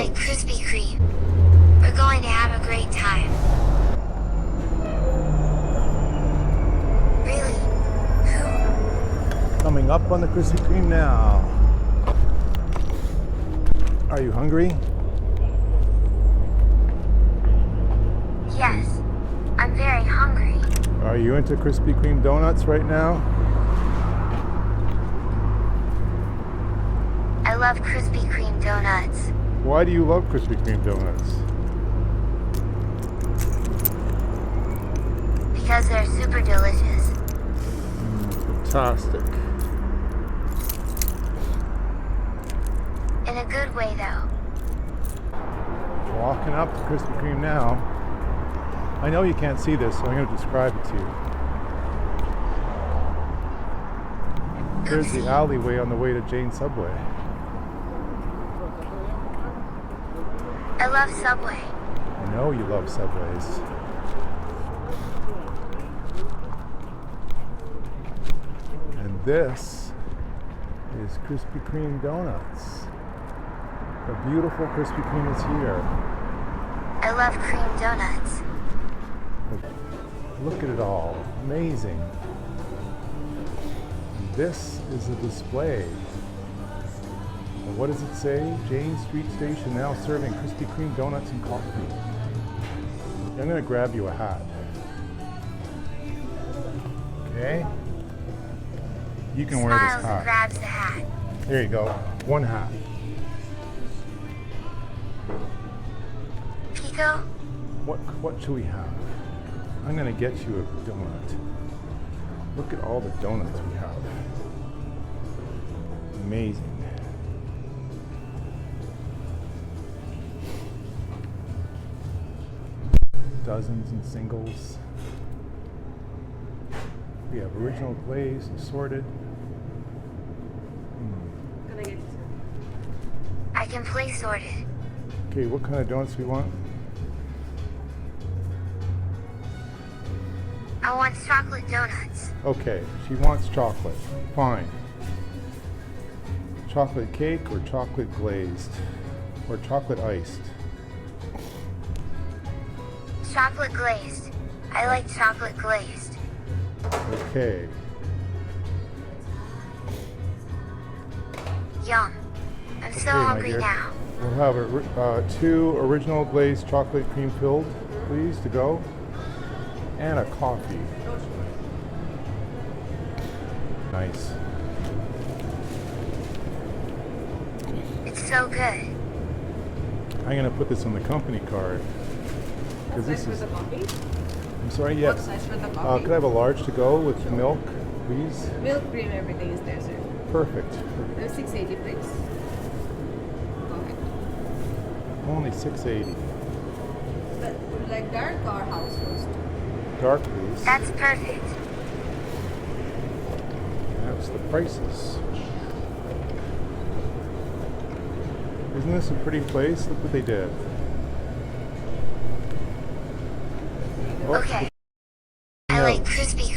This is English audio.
like Krispy Kreme. We're going to have a great time. Really? Who? Coming up on the Krispy Kreme now. Are you hungry? Yes, I'm very hungry. Are you into Krispy Kreme donuts right now? I love Krispy Kreme donuts. Why do you love Krispy Kreme donuts? Because they're super delicious. Fantastic. In a good way, though. Walking up to Krispy Kreme now. I know you can't see this, so I'm going to describe it to you. Here's the alleyway on the way to Jane's Subway. I love Subway. I know you love Subways. And this is Krispy Kreme donuts. The beautiful Krispy Kreme is here. I love cream donuts. Look at it all. Amazing. This is a display. And what does it say? Jane Street Station now serving Krispy Kreme donuts and coffee. I'm going to grab you a hat. Okay? You can wear Smiles this and hat. grabs the hat. There you go. One hat. Pico? What should we have? I'm going to get you a donut. Look at all the donuts we have. Amazing. Dozens and singles. We have original glaze, assorted. Can I get you? I can play sorted. Okay, what kind of donuts do we want? I want chocolate donuts. Okay, she wants chocolate. Fine. Chocolate cake or chocolate glazed? Or chocolate iced? Chocolate glazed. I like chocolate glazed. Okay. Yum. I'm so Okay, my hungry dear. now. We'll have 2 original glazed chocolate cream filled, please, to go. And a coffee. Nice. It's so good. I'm going to put this on the company card. Because this Size is... for the coffee? I'm sorry, What yes. size for the coffee? Could I have a large to go with milk, please? Milk, cream, everything is there, sir. Perfect. There's 680, please. Go ahead. Only $6.80. But would you like dark or house roast? Dark, please. That's perfect. That's the prices. Isn't this a pretty place? Look what they did. Oh, Okay. I like Krispy